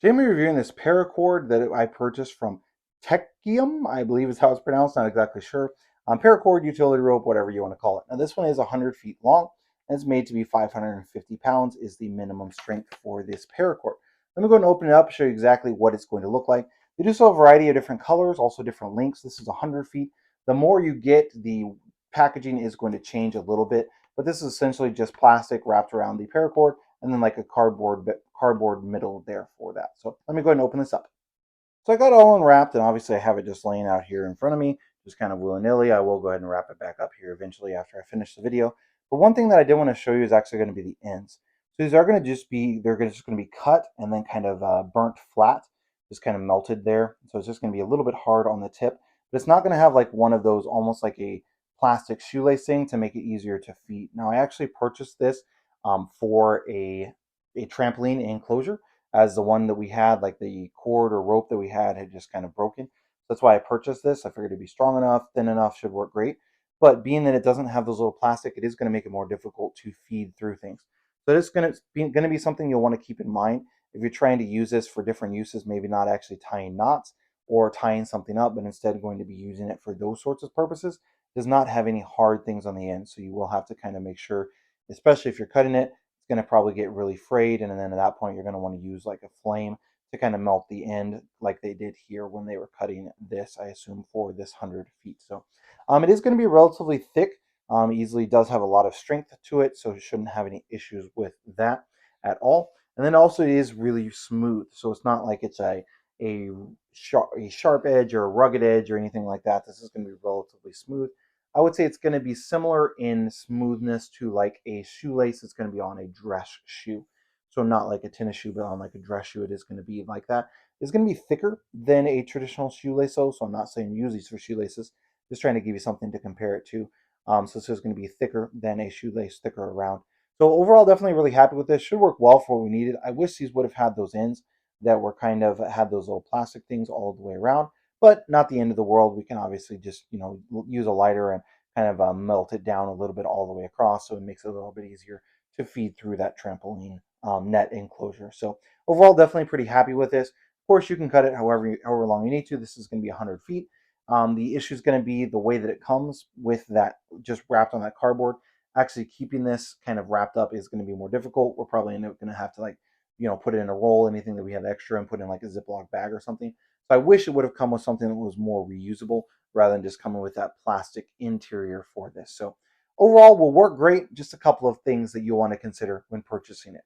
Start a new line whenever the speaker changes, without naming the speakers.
Today I'm reviewing this paracord that I purchased from Teceum, I believe is how it's pronounced, not exactly sure. Paracord, utility rope, whatever you want to call it. Now this one is 100 feet long and it's made to be 550 pounds is the minimum strength for this paracord. Let me go and open it up, show you exactly what it's going to look like. They do sell a variety of different colors, also different lengths. This is 100 feet. The more you get, the packaging is going to change a little bit, but this is essentially just plastic wrapped around the paracord and then like a cardboard middle there for that. So let me go ahead and open this up. So I got it all unwrapped, and obviously I have it just laying out here in front of me, just kind of willy-nilly. I will go ahead and wrap it back up here eventually after I finish the video. But one thing that I did want to show you is actually going to be the ends. So these are going to just be, just going to be cut and then kind of burnt flat, just kind of melted there. So it's just going to be a little bit hard on the tip, but it's not going to have like one of those almost like a plastic shoelace thing to make it easier to feed. Now I actually purchased this for a trampoline enclosure, as the one that we had, like the cord or rope that we had just kind of broken. That's why I purchased this. I figured it'd be strong enough, thin enough, should work great. But being that it doesn't have those little plastic, it is going to make it more difficult to feed through things. So it's going to be something you'll want to keep in mind if you're trying to use this for different uses, maybe not actually tying knots or tying something up, but instead going to be using it for those sorts of purposes. It does not have any hard things on the end, so you will have to kind of make sure, especially if you're cutting it, it's going to probably get really frayed, and then at that point you're going to want to use like a flame to kind of melt the end like they did here when they were cutting this, I assume, for this 100 feet. So it is going to be relatively thick, easily does have a lot of strength to it, so it shouldn't have any issues with that at all. And then also it is really smooth, so it's not like it's a sharp edge or a rugged edge or anything like that. This is going to be relatively smooth. I would say it's going to be similar in smoothness to like a shoelace that's going to be on a dress shoe. So not like a tennis shoe, but on like a dress shoe, it is going to be like that. It's going to be thicker than a traditional shoelace, though. So I'm not saying use these for shoelaces. Just trying to give you something to compare it to. So this is going to be thicker than a shoelace, thicker around. So overall, definitely really happy with this. Should work well for what we needed. I wish these would have had those ends that were kind of had those little plastic things all the way around, but not the end of the world. We can obviously just use a lighter and kind of melt it down a little bit all the way across, so it makes it a little bit easier to feed through that trampoline net enclosure. So overall, definitely pretty happy with this. Of course, you can cut it however long you need to. This is going to be 100 feet. The issue is going to be the way that it comes with that just wrapped on that cardboard. Actually, keeping this kind of wrapped up is going to be more difficult. We're probably going to have to put it in a roll, anything that we have extra, and put in like a Ziploc bag or something. So I wish it would have come with something that was more reusable rather than just coming with that plastic interior for this. So overall, will work great. Just a couple of things that you'll want to consider when purchasing it.